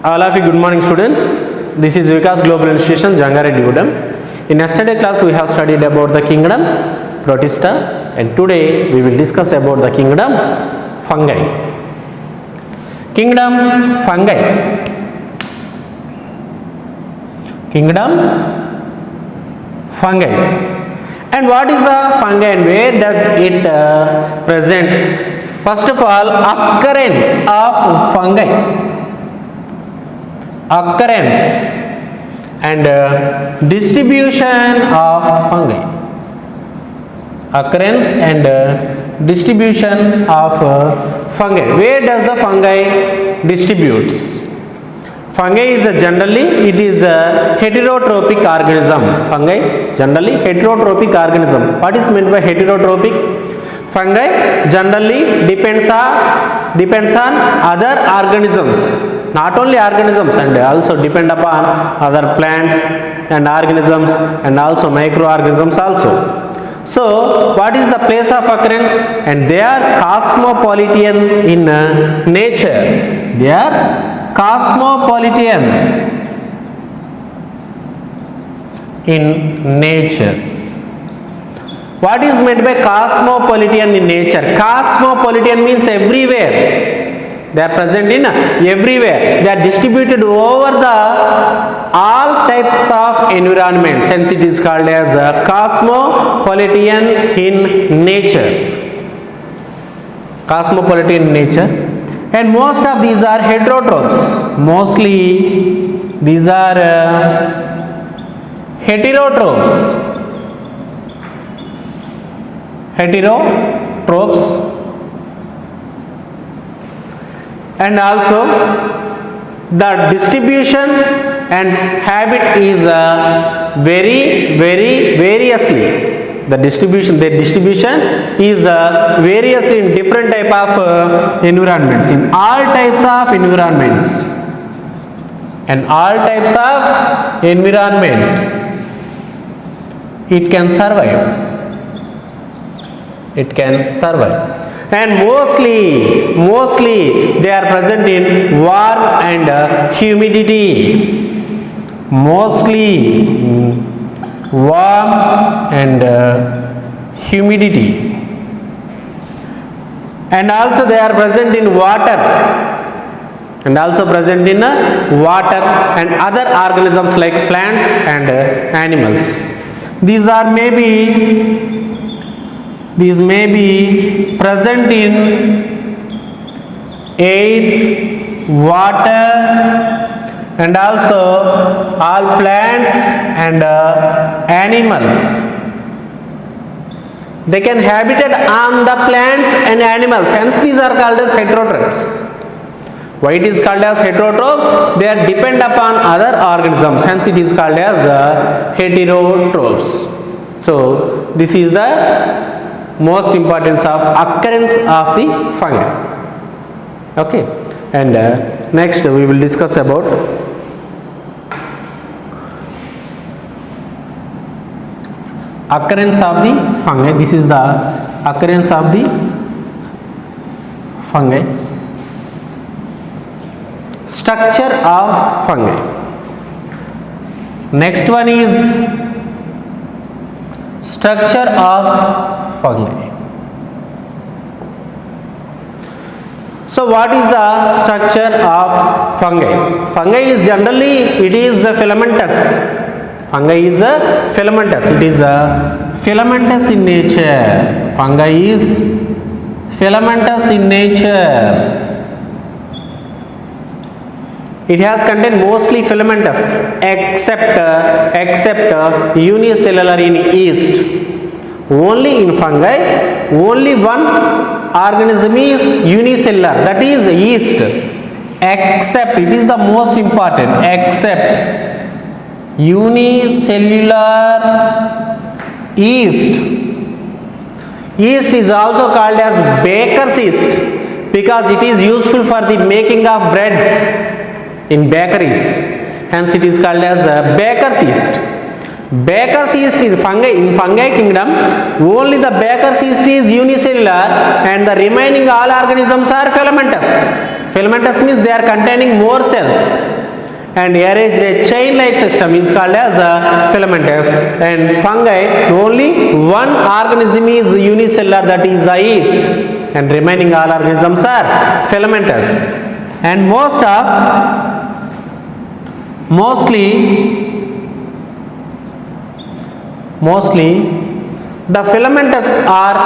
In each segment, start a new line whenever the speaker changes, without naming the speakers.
All of you, good morning students. This is Vikas Global Institution, Jangareddy Gudem. In yesterday class we have studied about the kingdom Protista, and today we will discuss about the kingdom fungi. Kingdom fungi. Kingdom fungi. And what is the fungi and where does it present? First of all, occurrence of fungi. Occurrence and distribution of fungi. Occurrence and distribution of fungi. Where does the fungi distributes? Fungi is generally a heterotrophic organism. Fungi generally heterotrophic organism. What is meant by heterotrophic? Fungi generally depends on other organisms. Not only organisms, and also depend upon other plants and organisms and also microorganisms also. So what is the place of occurrence? And they are cosmopolitan in nature. They are cosmopolitan in nature. What is meant by cosmopolitan in nature? Cosmopolitan means everywhere. They are present in everywhere. They are distributed over the all types of environments. Hence it is called as cosmopolitan in nature. Cosmopolitan in nature. And most of these are heterotrophs. Mostly these are heterotrophs. Heterotrophs. And also the distribution and habit is very variously. Their distribution is variously in different type of environments, in all types of environments, and all types of environment it can survive. It can survive. And mostly they are present in warm and humidity. Mostly warm and humidity. And also they are present in water. And also present in water and other organisms like plants and animals. These may be present in air, water, and also all plants and animals. They can habitat on the plants and animals. Hence these are called as heterotrophs. Why it is called as heterotrophs? They are depend upon other organisms. Hence it is called as heterotrophs. So this is the most importance of occurrence of the fungi. Okay, and next we will discuss about occurrence of the fungi. This is the occurrence of the fungi. Structure of fungi. Next one is structure of fungi. So what is the structure of fungi? Fungi is generally filamentous. Fungi is filamentous. It is filamentous in nature. Fungi is filamentous in nature. It has contained mostly filamentous except unicellular in yeast. Only in fungi, only one organism is unicellular, that is yeast. Except, it is the most important, except unicellular yeast. Yeast is also called as baker's yeast because it is useful for the making of breads in bakeries. Hence it is called as baker's yeast. Baker's yeast in fungi kingdom, only the baker's yeast is unicellular and the remaining all organisms are filamentous. Filamentous means they are containing more cells and arranged a chain-like system is called as filamentous. And fungi, only one organism is unicellular, that is the yeast, and remaining all organisms are filamentous. And mostly the filamentous are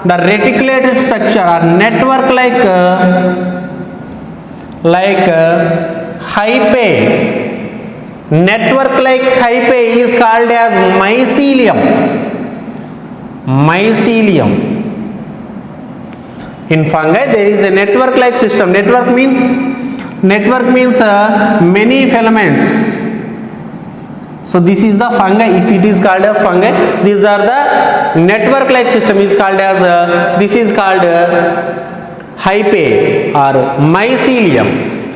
the reticulated structure or network like hyphae. Network like hyphae is called as mycelium. In fungi there is a network like system. Network means many filaments. So this is the fungi. If it is called as fungi, these are the network like system is called as this is called hyphae or mycelium.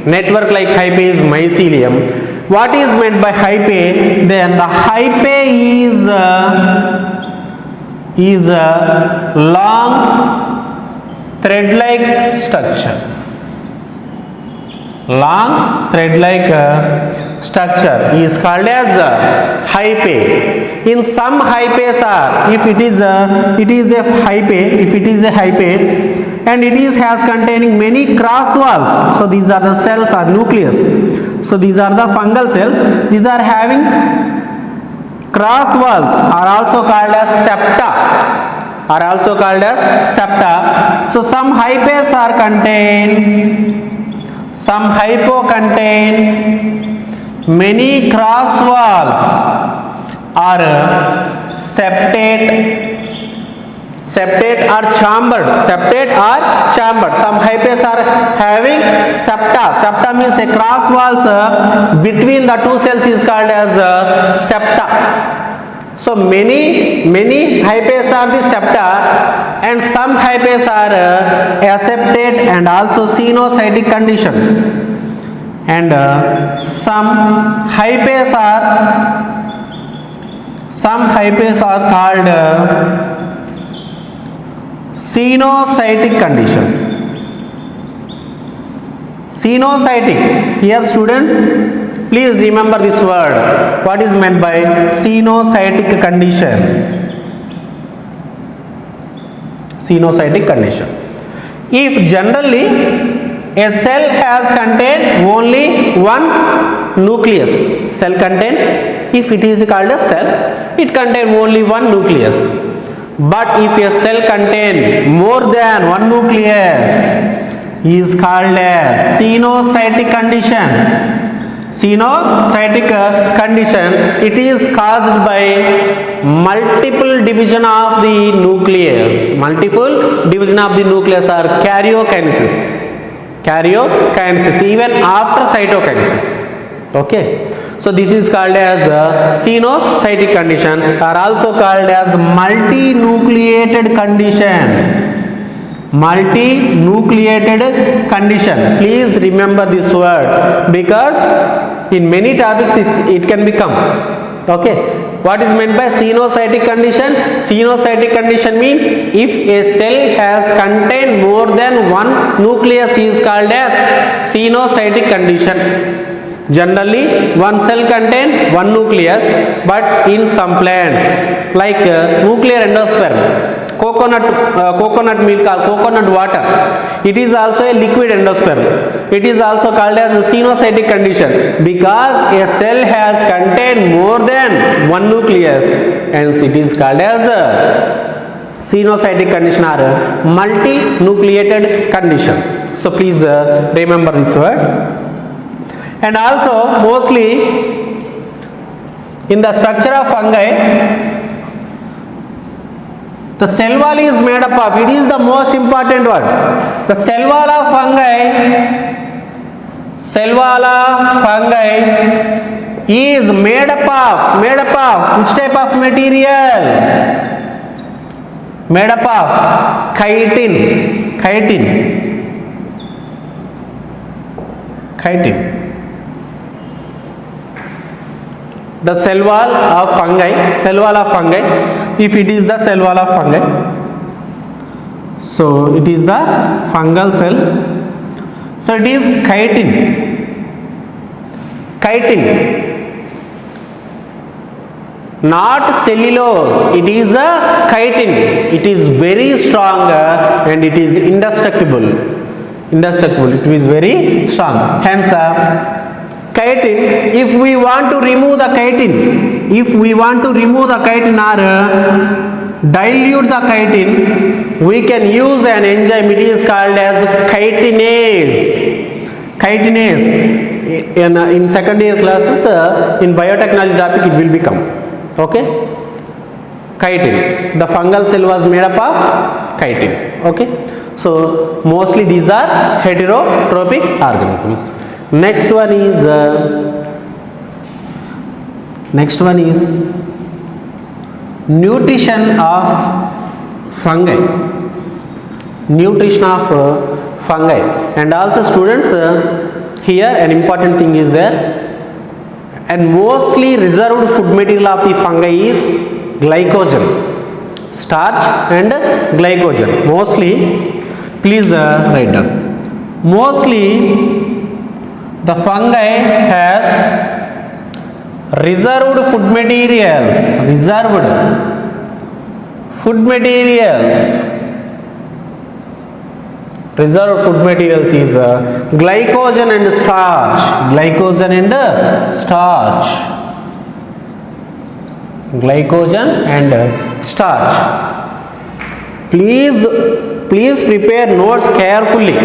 Network like hyphae is mycelium. What is meant by hyphae? Then the hyphae is a long thread-like structure. Long thread-like structure is called as hyphae. In some hyphae are, if it is a hyphae and it is has containing many cross walls, so these are the cells or nucleus. So these are the fungal cells. These are having cross walls are also called as septa. So some hyphae are contain many cross walls or septate or chambered. Some hyphae are having septa means a cross walls between the two cells is called as septa. So many hyphae are the septa, and some hyphae are aseptate and also cenocytic condition, and some hyphae are called cenocytic condition. Cenocytic, here students please remember this word. What is meant by cenocytic condition? If generally a cell has contained only one nucleus, if it is called a cell, it contains only one nucleus. But if a cell contains more than one nucleus, is called as cenocytic condition. It is caused by multiple division of the nucleus. Are karyokinesis even after cytokinesis. Okay, so this is called as cenocytic condition, are also called as multinucleated condition. Please remember this word because in many topics it can become. Okay, what is meant by cenocytic condition? Cenocytic condition means if a cell has contained more than one nucleus is called as cenocytic condition. Generally one cell contains one nucleus, but in some plants like nuclear endosperm, coconut milk or coconut water, it is also a liquid endosperm. It is also called as a cenocytic condition because a cell has contained more than one nucleus, hence it is called as a cenocytic condition or multinucleated condition. So please remember this word. And also mostly in the structure of fungi, the cell wall is made up of, it is the most important one. The cell wall of fungi is made up of which type of material? Made up of chitin. The cell wall of fungi, if it is the cell wall of fungi, so it is the fungal cell. So it is chitin. Chitin, not cellulose, it is a chitin. It is very strong and it is indestructible. It is very strong. Hence chitin, if we want to remove the chitin, or dilute the chitin, we can use an enzyme. It is called as chitinase. In second year classes, in biotechnology topic it will become. Okay, chitin, the fungal cell was made up of chitin. Okay, so mostly these are heterotrophic organisms. Next one is nutrition of fungi. And also students, here an important thing is there, and mostly reserved food material of the fungi is glycogen, starch and glycogen. Mostly, please write down. Mostly the fungi has reserved food materials. Reserved food materials is glycogen and starch. Please prepare notes carefully.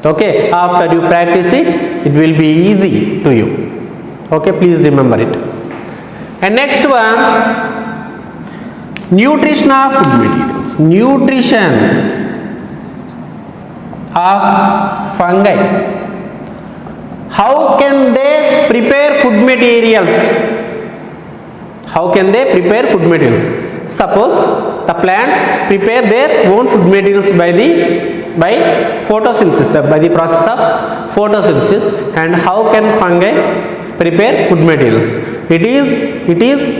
Okay, after you practice it, it will be easy to you. Okay, please remember it. And next one, nutrition of food materials. Nutrition of fungi. How can they prepare food materials? Suppose the plants prepare their own food materials by photosynthesis, by the process of photosynthesis. And how can fungi prepare food materials? It is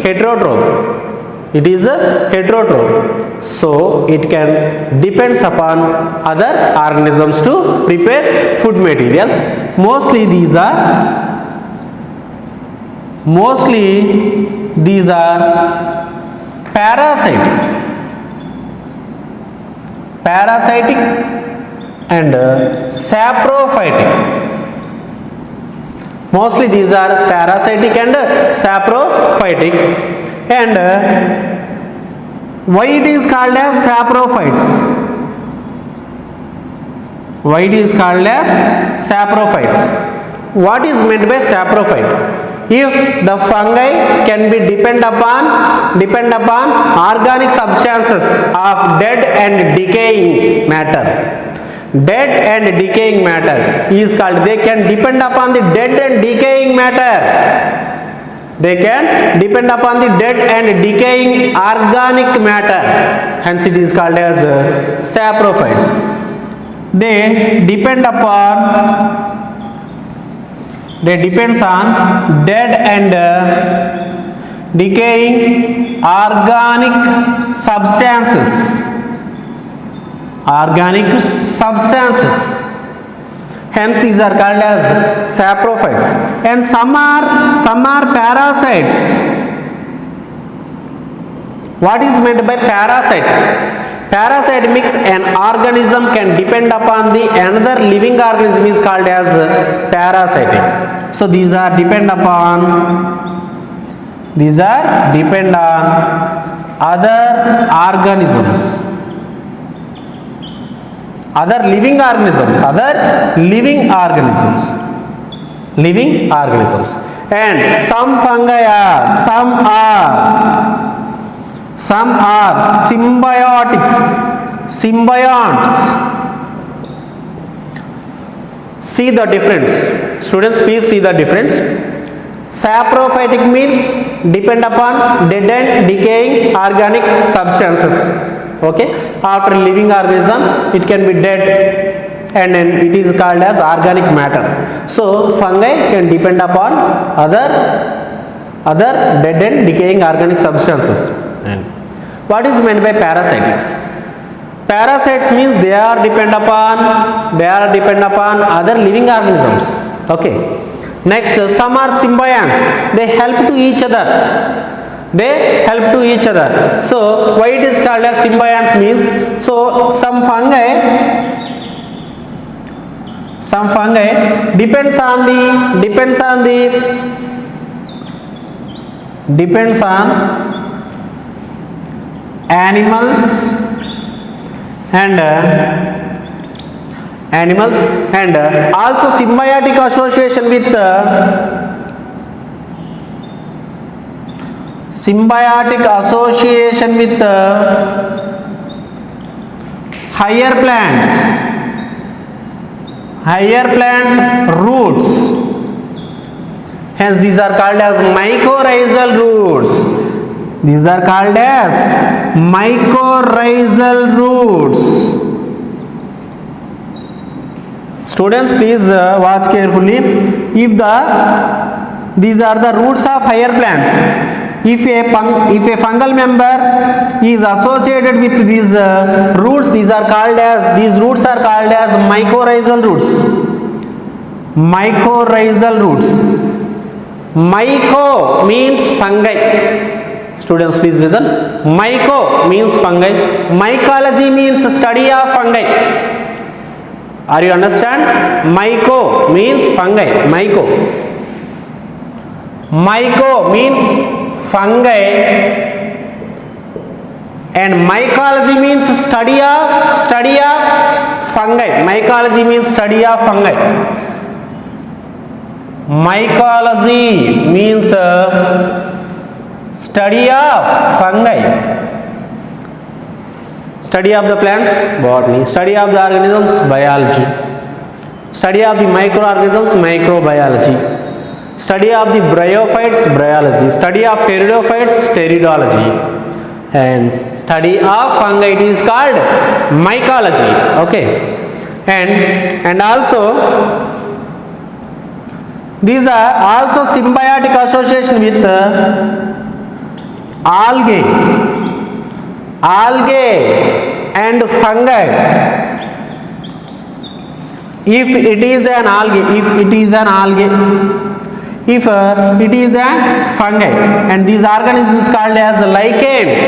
heterotroph. So it can depends upon other organisms to prepare food materials. Mostly these are parasitic and saprophytic. Mostly these are parasitic and saprophytic. And why it is called as saprophytes? What is meant by saprophyte? If the fungi can be depend upon organic substances of dead and decaying matter is called, they can depend upon the dead and decaying matter. Organic matter. Hence it is called as saprophytes. They depends on dead and decaying organic substances. Hence these are called as saprophytes. And some are parasites. What is meant by parasite? Parasite means an organism can depend upon the another living organism is called as parasitic. So these are depend on other organisms, other living organisms. And some fungi are symbionts. See the difference, students, please see the difference. Saprophytic means depend upon dead and decaying organic substances. Okay, after living organism it can be dead and then it is called as organic matter. So fungi can depend upon other dead and decaying organic substances. And what is meant by parasites? Parasites means they are depend upon other living organisms. Okay. Next, some are symbionts. They help to each other. So why it is called as symbionts means, so some fungi depends on animals and also symbiotic association with higher plant roots. Hence these are called as mycorrhizal roots. Students, please watch carefully. These are the roots of higher plants. If a fungal member is associated with these roots, these roots are called as mycorrhizal roots. Myco means fungi. Students, please listen. Myco means fungi. Mycology means study of fungi. Are you understand? Myco means fungi. Myco means fungi, and mycology means study of fungi. Mycology means study of fungi. Mycology means study of fungi. Study of the plants, botany. Study of the organisms, biology. Study of the microorganisms, microbiology. Study of the bryophytes, bryology. Study of pteridophytes, pteridology. And study of fungi, it is called mycology. Okay. And also these are also symbiotic association with algae and fungi. If it is an algae, if it is a fungi, and these organisms called as lichens.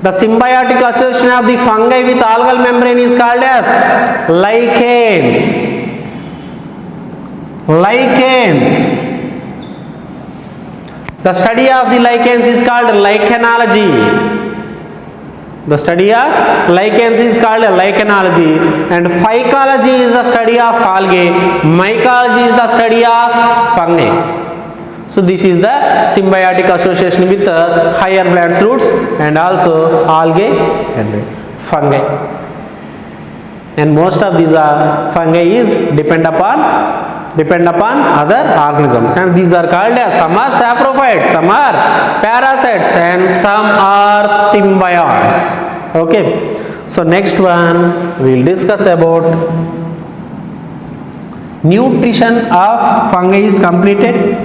The symbiotic association of the fungi with algal membrane is called as lichens. The study of the lichens is called lichenology. And phycology is the study of algae. Mycology is the study of fungi. So this is the symbiotic association with higher plant roots and also algae and fungi. And most of these fungi is depend upon other organisms. Hence these are called as, some are saprophytes, some are parasites, and some are symbionts. Okay. So next one we will discuss about nutrition of fungi is completed,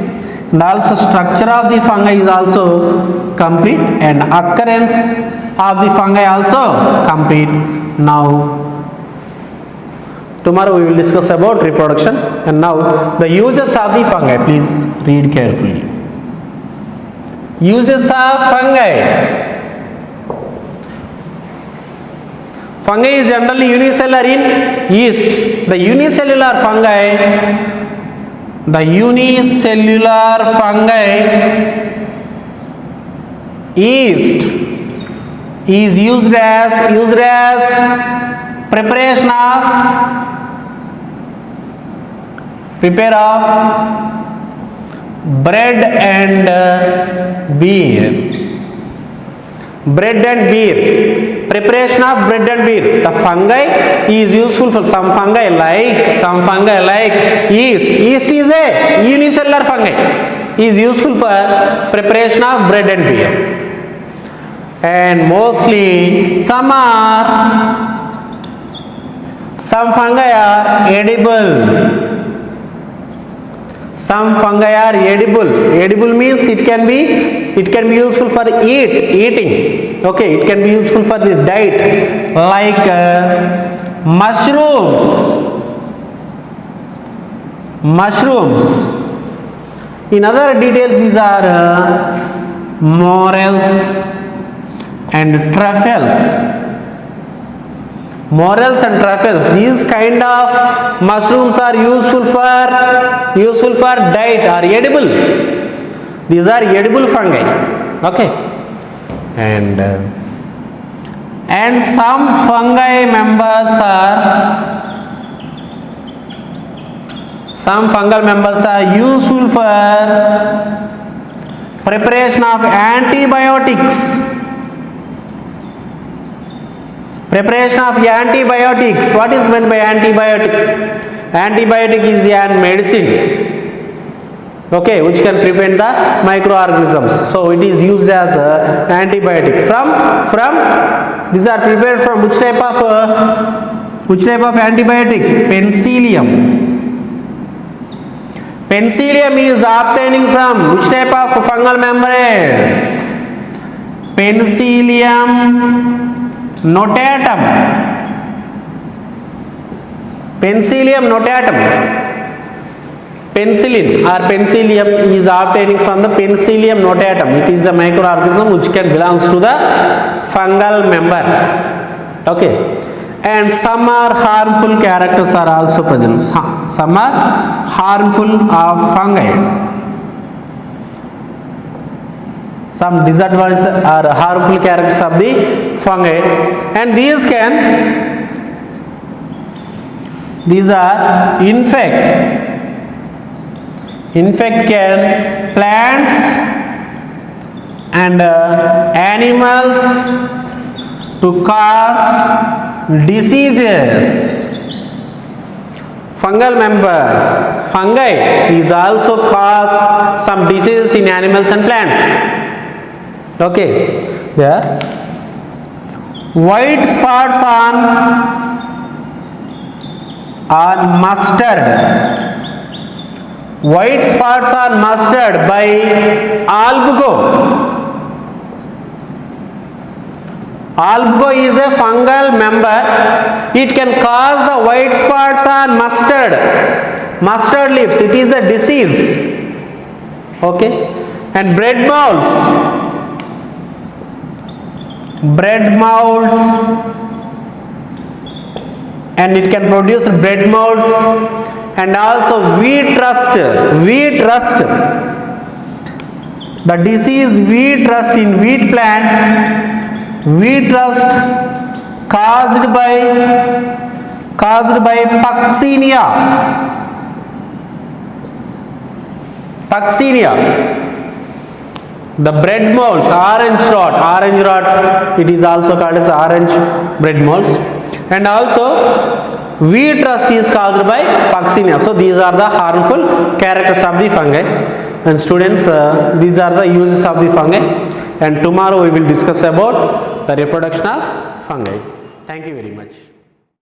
and also structure of the fungi is also complete, and occurrence of the fungi also complete. Now tomorrow we will discuss about reproduction. And now the uses of the fungi, please read carefully. Uses of fungi. Fungi is generally unicellular in yeast. The unicellular fungi yeast is used as preparation of bread and beer. Preparation of bread and beer. The fungi is useful for some fungi like yeast. Yeast is a unicellular fungi. Is useful for preparation of bread and beer. And mostly some fungi are edible. Some fungi are edible. Edible means it can be It can be useful for eating. Okay, it can be useful for the diet, like mushrooms. In other details, these are morels and truffles. Morels and truffles, these kind of mushrooms are useful for diet or edible. These are edible fungi. Okay, and some fungi members are useful for preparation of antibiotics. Preparation of antibiotics. What is meant by antibiotic? Antibiotic is a medicine, okay, which can prevent the microorganisms. So it is used as antibiotic. From these are prepared from which type of antibiotic? Penicillium. Penicillium is obtaining from which type of fungal membrane? Penicillium notatum. Penicillium notatum. Penicillin or penicillium is obtaining from the Penicillium notatum. It is a microorganism which can belongs to the fungal member. Okay, and some are harmful characters are also present. Some are harmful of fungi. Some disadvantages are harmful characters of the fungi, and these are infect can plants and animals to cause diseases. Fungal members, fungi is also cause some diseases in animals and plants. Okay, there white spots on mustard. White spots on mustard by albugo. Albugo is a fungal member. It can cause the white spots on mustard leaves. It is a disease. Okay, and bread molds, and it can produce bread molds, and also wheat rust. The disease wheat rust in wheat plant. Wheat rust caused by Puccinia. The bread molds, orange rot, it is also called as orange bread molds, and also wheat rust is caused by Puccinia. So these are the harmful characters of the fungi. And students, these are the uses of the fungi, and tomorrow we will discuss about the reproduction of fungi. Thank you very much.